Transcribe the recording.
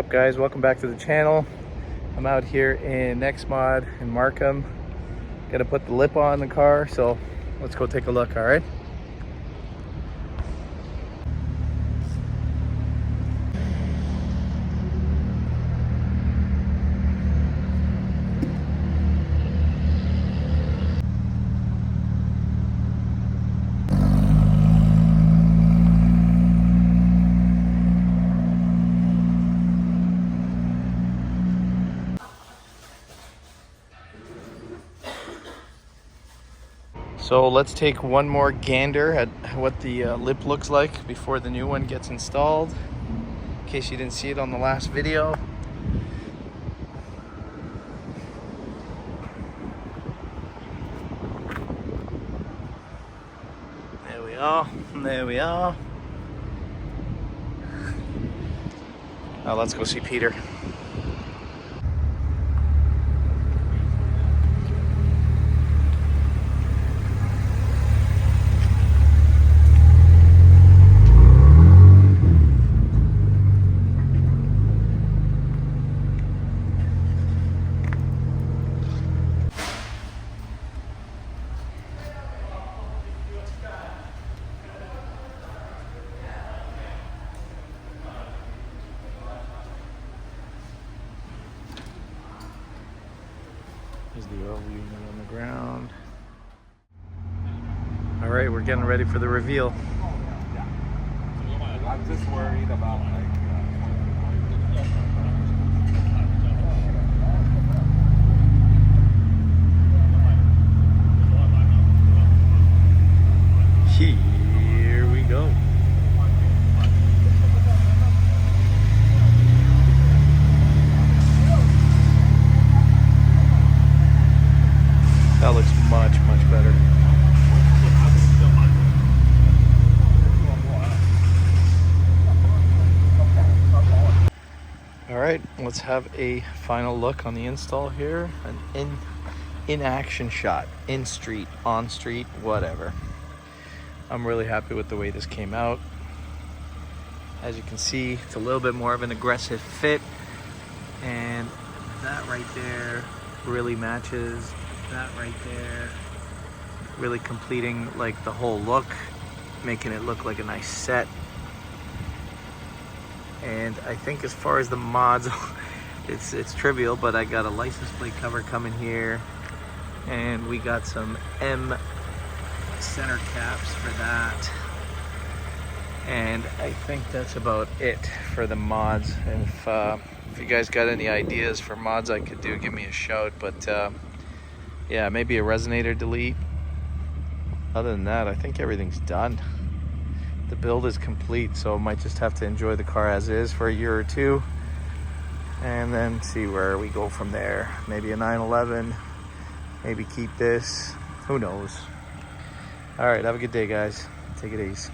What's up guys, welcome back to the channel. I'm out here in Mod in Markham. Gotta put the lip on the car, so let's go take a look. All right. So let's take one more gander at what the lip looks like before the new one gets installed, in case you didn't see it on the last video. There we are, there we are. Now let's go see Peter. There's the oil unit on the ground. All right, we're getting ready for the reveal. I'm just worried about Here we go. That looks much better. All right, let's have a final look on the install here. An in action shot, in street, on street, whatever. I'm really happy with the way this came out. As you can see, it's a little bit more of an aggressive fit, and that right there really matches that right there, really completing like the whole look, making it look like a nice set. And I think as far as the mods, it's trivial, but I got a license plate cover coming here, and we got some M center caps for that, and I think that's about it for the mods. And if you guys got any ideas for mods I could do, give me a shout. But yeah, maybe a resonator delete. Other than that, I think everything's done. The build is complete, so I might just have to enjoy the car as is for a year or two, and then see where we go from there. Maybe a 911, maybe keep this, who knows. All right, have a good day guys, take it easy.